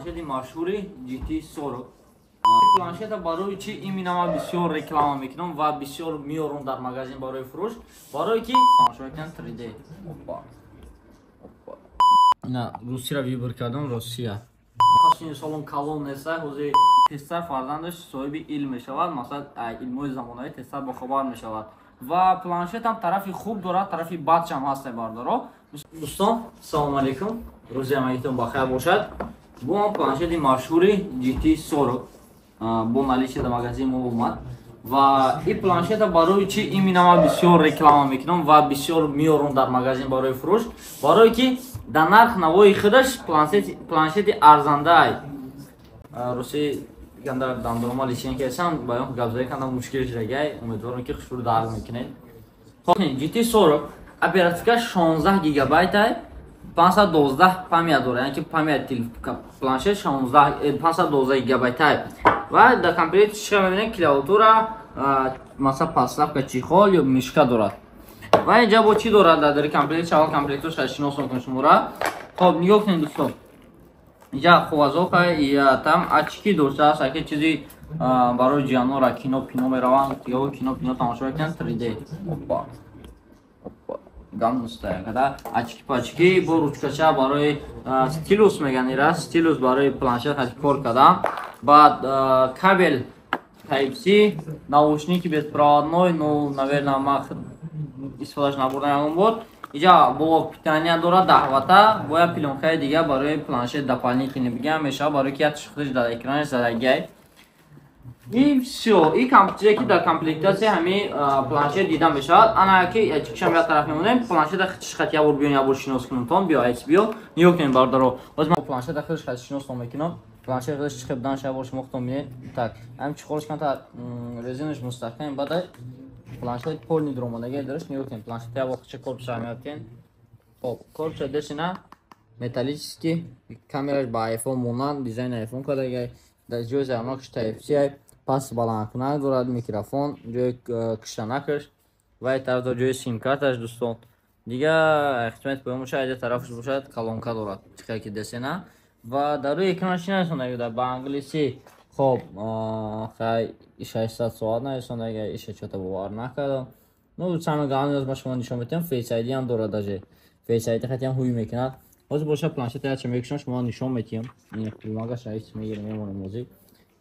планшети машҳури GT40. Планшета барои чӣ иминама бисёр реклама мекунам ва бисёр меорам дар магазин барои фурӯш. Барои ки тамошоикан 3D. Ина русияро вибр кардам, Россия. Хасини солон калон неста, ҳозир тестар фарзандаш соҳиби илм мешавад, масалан илмҳои замонавӣ тестар бохабар мешавад. Ва планшетам тарафи хуб дорад, тарафи бадшам ҳаст бардоро. Дӯстон, салому алайкум. Рӯзи ҳамагитон бахайр бошад. Бу планшети машҳури GT40 бо наличие дар магазин мо омад. Ва ин планшета барои чӣ иминама бисёр реклама мекунам ва бисёр меорам дар магазин барои фурӯш. Барои ки дар нарх навои худаш планшети арзандаи руси ганда дандрома лишен кесам баён гапзои канда мушкил шудагай. Умедворам ки хушур дарк мекунед. GT40 оперативка 16 гигабайт 512 память дорад, яъне ки память планшет 512 гигабайт. Ва дар комплекти чиqa мебинед клавиатура, масалан подставка чихол ё мишка дорад. Ва инҷа бо чӣ дорад дар комплекти чавал комплектош шинос мекунем шумора. Хоб нигоҳ кунед дӯстон. Инҷа ховазока я там очки дошта ки чизи барои ҷиянора кино мераванд, ё кино тамошо мекунанд 3D. Гамнустая очки пачки бо ручкача барои стилус меган ира, стилус барои планшет ҳаҷ кор кардам. Баъд кабел Type-C, наушники беспроводной, ну, наверное, ма истифодаш набурдам ягон бор. Инҷа блок питания дорад 10 ватта, бо як пленкаи дига барои планшет дополнительно бигам мешавад, барои ки ятиш худаш дар экранаш задагай. И всё, и чизе ки дар комплектация ҳамин планшет дида мешавад. Ана ки чикшам як тараф мемонем, планшета худаш як бор биён, як бор шинос кунем тон биё айс биё. Нигоҳ кунем бардоро. Боз ма планшета худаш шинос мекунам. Планшет худаш чихеб данаш як бор шумо худтон бинед. Так, ҳамин чихолаш канта резинаш мустаҳкам бадай. Планшет полный дромадагай дараш, нигоҳ кунем. Планшет як бор худаш корпуса меоткен. Хоб, корпуса дешина металлический, камераш ба iPhone монанд, дизайни iPhone кардагай. Дар ҷои замонаш Type-C пас баландкунак дорад, микрофон, ҷои киштанакаш ва тарафдор ҷои сим-карташ дӯстон. Дига ихтимоли поём бошад, я тарафаш бошад, колонка дорад. Чиқа ки десена ва дар рӯи экранаш чӣ нарисонда ба англиси. Хоб, хай 600 соат нарисонда, иша чота бовар накардам. Ну, сами галанияз ба шумо нишон метавам. Face ID ҳам дорад даже. Face ID хати ҳам ҳуй мекунад. Ҳозир бошад планшета яча мекушам, шумо нишон метиҳам. Ин қимагаш раис мегирем, мемонем ҳозир.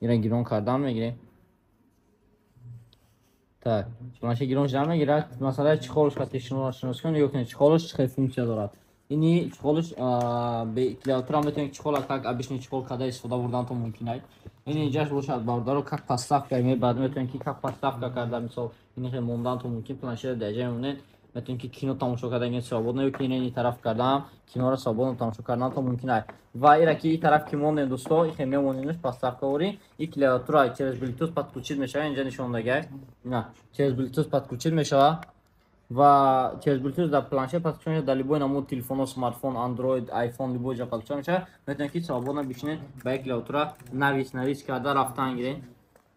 Ира гирон кардан мегирем. Так, планшет гирон шудан мегирад. Масалан, чихолаш хати шинос кунем, нигоҳ кунед, чихолаш чӣ функсия дорад. Ини чихолаш бе клавиатура метавонед чихола как обычный чихол када истифода бурдантон мумкин аст. Ини инҷаш бошад бардаро как подставка мебад, метавонед ки как подставка карда, мисол ини хе мондантон мумкин планшет даҷа мемонед. Метавонед ки кино тамошо кардан свободно, ё ки ини тараф кардам, киноро свободно тамошо кардан мумкин аст. Ва ира ки ин тараф ки мондем дӯсто, ихе мемонедш подставка ори, и клавиатура через Bluetooth подключит мешава, инҷа нишон дагай. На, через Bluetooth подключит мешава. Ва через Bluetooth дар планшет подключен мешавад, дар любой намуд телефоно, смартфон, Android, iPhone, любой ҷо подключен мешавад. Метавонед ки свободно бишинед ба ин клавиатура навис карда рафтан гиред.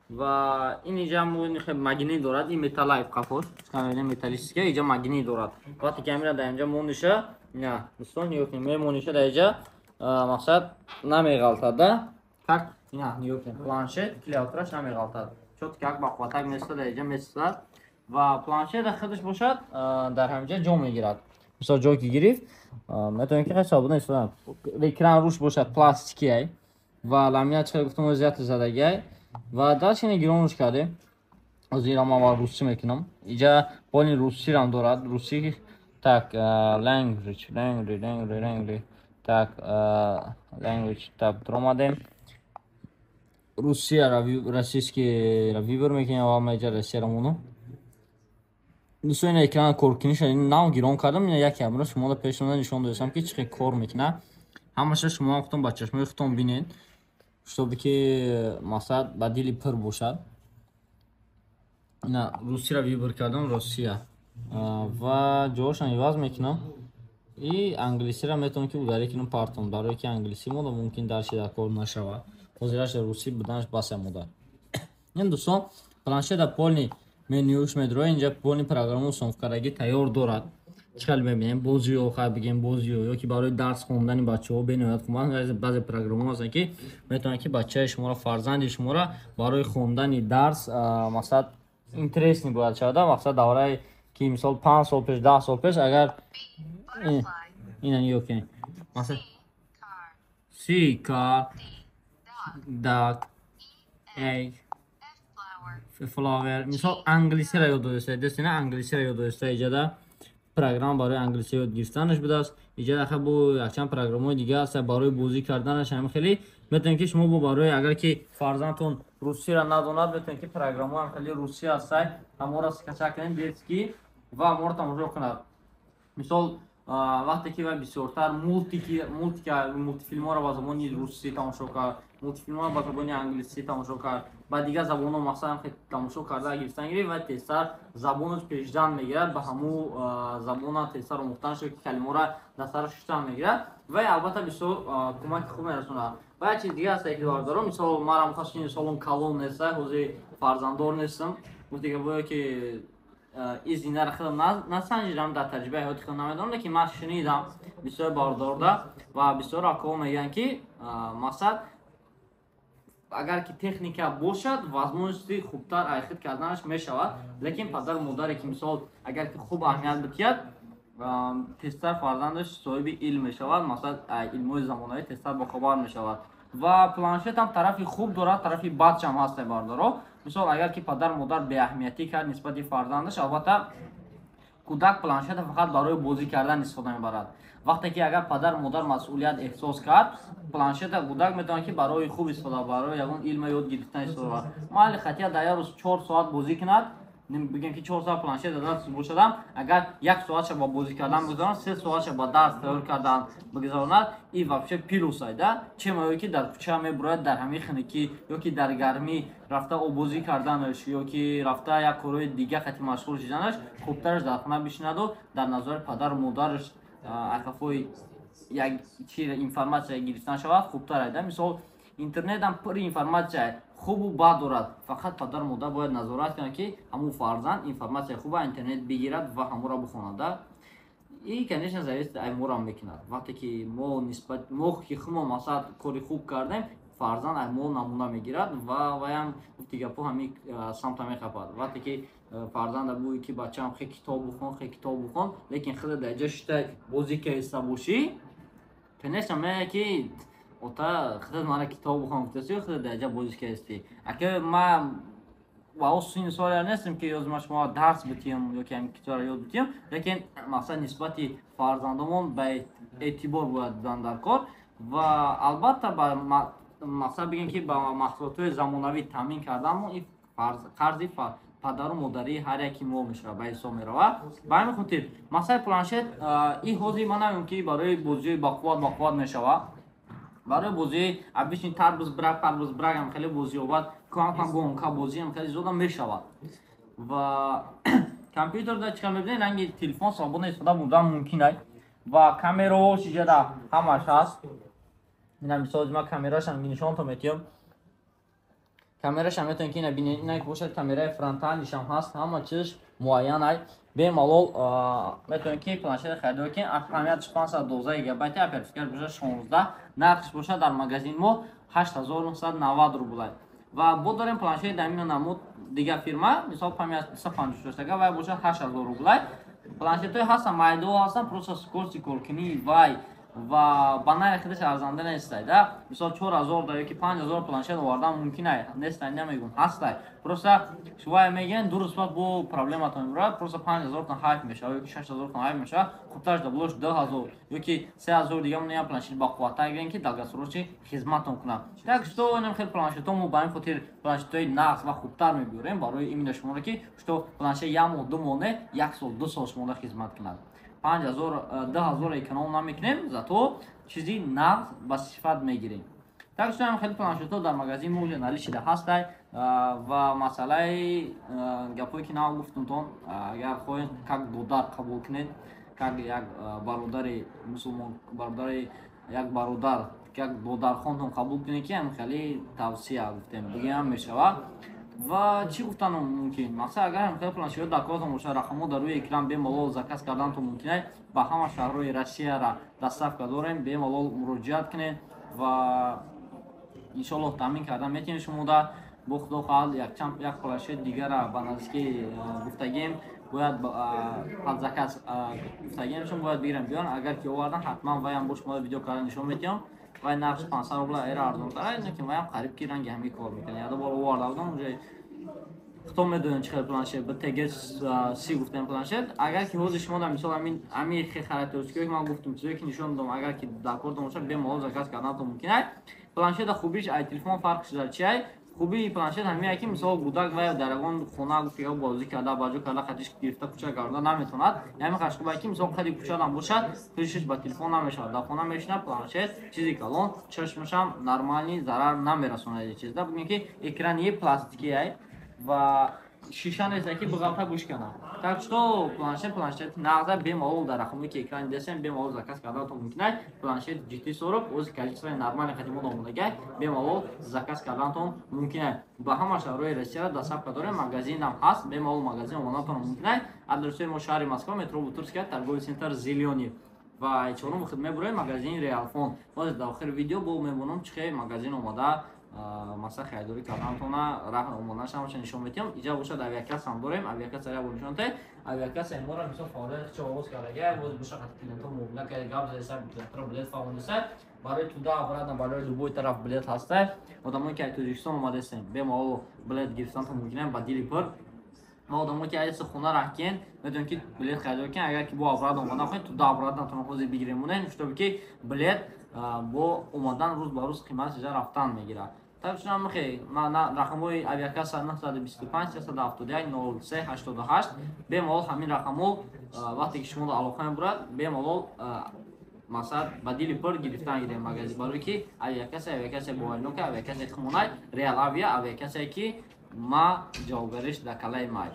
Ва ин инҷа магнит дорад, ин металлайф қафош, камера металлическая, инҷа магнит дорад. Вақте камера дар инҷа мониша, на, дӯстон нигоҳ кунед, мемониша дар инҷа, мақсад намеғалтада. Как, на, нигоҳ кунед, планшет клавиатураш намеғалтад. Чот как ба хватак места дар инҷа месад. Ва планшет худаш бошад дар ҳамҷа ҷо мегирад. Мисол ҷо ки гирифт, метавонед ки свободно истифода. Экран руш бошад пластикияй ва ламинат чиқа гуфтам зиёд задагай. Ва дастини гиронш кардем. Ҳозир ма ва русӣ мекунам. Инҷа бони русирам дорад. Русӣ так language. Так так дромадем. Русия российский вибр мекунем ва маҷа Россиярамоно. Дӯстон экран коркуниш нав гирон кардам. Ина як камера шуморо пешона нишон додам ки чӣ кор мекунад. Ҳамаша шумо худтон ба чашмои худтон бинед. Чтобы ки мақсад ба дили пир бошад. Ина русиро вибр кардам, Россия. Ва ҷоашам иваз мекунам. И англисиро метавонам ки удари кунам партон, барои ки англиси мода мумкин дарши дар кор нашавад. Ҳозираш русӣ буданаш баса мода. Ин дӯстон планшета полни менюш медрои, инҷа полни программу установкадаги тайёр дорад. چقدر ببینیم بازی آخر بگیم بازی یا که برای درس خوندن بچه‌ها بنویسید کمان بعضی پروگرام هستن که میتونن که بچه شما را فرزند شما را برای خوندن درس مثلا اینترست نبود شده مثلا دوره که مثال 5 سال پیش 10 سال پیش اگر این اوکی مثلا سی کار داک ای فلاور مثال انگلیسی را یاد داشته دستینه انگلیسی را یاد داشته ایجاده программа барои англисӣ ёд гирифтанаш будааст иҷа даха бо якчанд программои дига аст барои бозӣ карданаш ҳам хеле метавонед ки шумо бо барои агар ки фарзандтон русиро надонад метавонед ки программаи ҳам хеле руси ҳастай ҳаморо скача кунед детски ва ҳаморо тамошо кунад мисол вақте ки вай бисёртар мултифилмҳоро ба забони русӣ тамошо кард мултифилмҳоро ба забони англисӣ тамошо кард ба дигар забонҳо масалан тамошо карда гирифтан гирифт ва тезтар забонаш пешдан мегирад ба ҳамун забона тезтар омӯхтан шуд ки калимаҳоро дар сараш шудан мегирад ва албатта бисёр кӯмаки хуб мерасонад ва як чиз дигар аст ки дорам мисол манам хасчини солон калон неста ҳозир фарзанддор нестам гуфтига боё ки из инара худам насанҷидам дар таҷрибаи ҳаёти худам намедонам лекин ман шунидам бисёр бардорда ва бисёр акоҳо мегӯянд ки мақсад агар ки техника бошад возможности хубтар айхид карданаш мешавад лекин падару модаре ки мисол агар ки хуб аҳамият бидиҳад тезтар фарзандаш соҳиби илм мешавад масалан илмҳои замонавӣ тезтар бохабар мешавад ва планшетам тарафи хуб дорад тарафи бадшам ҳаст бардоро мисол агар ки падар модар беаҳамиятӣ кард нисбати фарзандаш албатта кӯдак планшета фақат барои бозӣ кардан истифода мебарад вақте ки агар падар модар масъулият эҳсос кард планшета кӯдак метавонад ки барои хуб истифода барои ягон илма ёд гирифтан истифода барад маҳалли хатия дар як рӯз 4 соат бозӣ кунад бигем ки 4 соат планшет даст бошадам агар 1 соатша ба бозӣ кардан бигузаронад 3 соатша ба дарс тайёр кардан бигузаронад и вообще пилусайда чемаё ки дар кӯча мебурояд дар ҳамин хунукӣ ё ки дар гармӣ рафта обозӣ карданаш ё ки рафта як корои дига хати машғул шиданаш хубтараш дар хона бишинаду дар назари падару модараш акафои як чи информация гирифтан шавад хубтар айда мисол интернетам пури информация хубу бад дорад фақат падару модар бояд назорат кунад ки ҳамун фарзанд информация хуба интернет бигирад ва ҳамуро бихонада и конечно зависит ай морам мекунад вақте ки мо нисбат мо ки хумо масалан кори хуб кардем фарзанд ай мо намуна мегирад ва ваям гуфти гапо ҳамин самта мехапад вақте ки фарзанда буи ки бачаам хе китоб бихон лекин хеле дар ҷо шитай бозӣ каиста бошӣ конечно меяд ки ота худат мана китоб бихон гуфтаси худат дар ҷо бозӣ каисти ака ман ва осини соля нестем ки ёзма шумо дарс битием ё ки ҳамин китобро ёд битием лекин мақсад нисбати фарзандамон ба эътибор бояд будан дар кор ва албатта ба мақсад бигем ки ба маҳсулотҳои замонавӣ таъмин карданмон ин қарзи падару модари ҳар яки мо мешавад ба ҳисоб меравад ба ҳамин хотир масъалаи планшет и ҳозир ман намедонам ки барои бозиҳои бақувват мешавад барои бозии обични парбуз брак ҳам хеле бозиёбад гонка бозӣ ҳам хеле зиёда мешавад ва компютерда чикар мебинед ранги телефон собуна истифода бурдан мумкин аст ва камераҳо шиҷада ҳамаш ҳаст ина мисол ма камерашам нишонтон метиём камерашам метавонед ки ина бинед ина ки бошад камераи фронталишам ҳаст ҳама чизш муайян аст бемалол метавонед ки планшет харидор ки аҳамиятш 512 гигабайти оперативкард бошад 16 нархш бошад дар магазин мо 8990 рубл аст ва бо дорем планшет дар ин намуд дигар фирма мисол 256 ва бошад 8000 рубл аст планшетҳои ҳастан майдоҳо ҳастан просто скорости коркунии вай ва ба нархи худаш арзанда нестад мисол 4000 да ёки 5000 планшет овардан мумкин аст нестад намегӯм ҳастад просто шувай мегӯянд дуруст вақт бо проблематон мебурад просто 5000 тон ҳайф мешавад ёки 6000 тон ҳайф мешавад хубтараш да булош 2000 ёки 3000 дига мон планшет бақувваттар гирем ки далгасрочи хизматон кунам так што инам хел планшетомо ба ин хотир планшетҳои нағз ва хубтар мебурем барои имина шуморо ки што планшет 1 моҳ 2 моҳ не 1 сол 2 сол шуморо хизмат кунад 5000 эконом намекунем зато чизи нағз ба сифат мегирем так што ҳам хеле планшетҳо дар магазин мо налишида ҳастай ва масъалаи гапое ки нав гуфтумтон агар хоҳед как додар қабул кунед как як бародари мусулмон бародари як бародар як додархонтон қабул кунед ки ҳам хеле тавсия гуфтем бигем мешавад و چی گفتن ممکن مثلا اگر هم پلانشیت دکات باشه رقم‌ها در روی اکران بی‌ملال زکات کردن تو ممکنه با همه شهرهای روسیه را دسترسی داریم بی‌ملال مراجعه کنید و ان شاء الله تامین کردن میتونید شما در بخت و خال یک پلانشیت دیگر را به نزدیکی گفتگیم باید از زکات گفتگیمشون باید بگیرم بیان اگر که آوردن حتما وایم با شما ویدیو کردن نشون میدم و نقش 500 روبل ایرا ارزون تره اینه که وایم قریب کی رنگ همی کار میکنه یا دوباره آوردم اونجا خودم میدونم چه پلانشیت به تگ سی گفتم پلانشیت اگر که حوض شما در مثال همین خاطراتیکی که من گفتم چیزی که نشون دادم اگر که داکورد باشه به مال زکات کردن تو ممکنه پلانشیت خوبیش ای تلفن فرقش در چیه خوبی پلانشیت همین که مثلا گودک و درگان خونه گفته بازی کرده باجو کرده خطش گرفته کوچه کرده نمیتوند یعنی خاص خوبه که مثلا خیلی کوچه هم باشه توشش با تلفن نمیشه در خونه میشینه پلانشیت چیزی کلان چشمش هم نرمالی ضرر نمیرسونه چیز ده ببین که اکرانی پلاستیکیه و شیشه نیست که بغلطه گوش کنه так что планшет нағза бемалол дар рақами ки экрани дестем бемалол заказ карданатон мумкин планшет GT40 ози количествои нормали хадимот омадага бемалол заказ карданатон мумкин ба ҳама шаҳрҳои Россия дастсаф дорем магазинам ҳаст бемалол магазин омаданатон мумкин адресои мо шаҳри Москва метро Бутырская торговый центр Зеленый ва чорум хидмат бурӯи магазини Realfon боз дар охири видео бо мебонам чӣ хел магазин омада مثلا خریداری کردنتونه راه اومدنش هم نشون میدم اینجا باشد اویاکس هم داریم اویاکس را نشون ته اویاکس امور هم مثلا فعالیت چه آغاز کرده بود بشه خاطر کلینتون مبلغ که گاب زده سر بلیط فاونده سر برای تو دا برادن برای دو طرف بلیط هسته آدمایی که توریستان اومده هستن به ما بلیط گرفتن تو ممکنه با دیلی پر ما آدمایی که از خونه راکن بدون که بلیط خرید کنن اگر که با افراد اومدن خواهید تو دا افراد نتونن خود بگیریم مونه نشون که بلیط با اومدن روز به روز قیمتش رفتن میگیره так что нам рақамҳои авиакаса 925 371 03 88 бемалол ҳамин рақамҳо вақте ки шумо алоқа мебурад бемалол масад ба дили пур гирифтан гирем магазин барои ки авиакасе боваринок авиакасе хмонай реал авиа авиакасе ки ма ҷавобгариш дар калаи май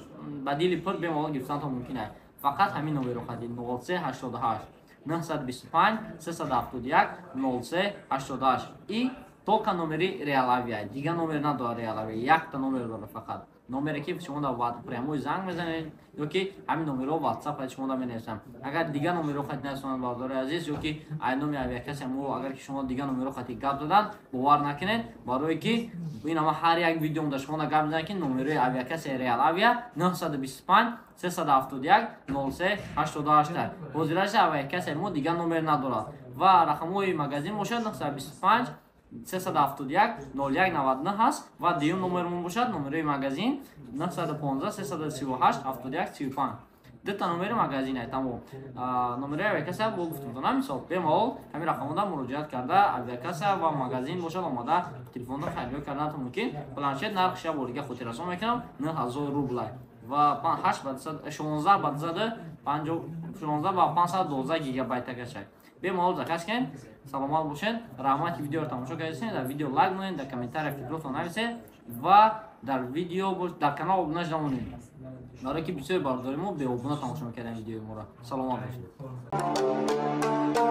ба дили пур бемалол гирифтанатон мумкин аст фақат ҳамин номеро хадид 03 88 925 371 03 88 и только номери Real Avia. Дига номер надо Real Avia. Якта номер дاره фақат. номере ки шумо дар прямой занг мезанед ёки ҳамин номерҳо WhatsApp шумо менависам. Агар дига номерҳо хат насонанд бардори азиз ёки ай номи авиакаси мо агар ки шумо дига номерҳо хати гап задан бовар накунед барои ки ин ҳама ҳар як видеом дар шумо гап мезанед ки номерои авиакаси Real Avia 925 371 03 88. ҳозираш авиакаси мо дига номер надорад ва рақамҳои магазин бошад 925 371 0199 ҳаст ва дуюм номермон бошад номерои магазин 915 338 71 35 дута номери магазин ай тамом номерои авиакаса бо гуфтумтона мисол бемалол ҳамин рақамода муроҷиат карда авиакаса ва магазин бошад омада телефонда харидор карданатон мумкин планшет нархи шаборига хотиррасон мекунам 9000 рублай ва 16 ба 512 гигабайт гашад бемалол заказ кунед саломат бошед раҳмати видеоро тамошо кардед дар видео лайк монед дар комментария фикротон нависед ва дар видео дар канал обуна намонед барои ки бисёр бардори мо беобуна тамошо мекардем видеои моро саломат бошед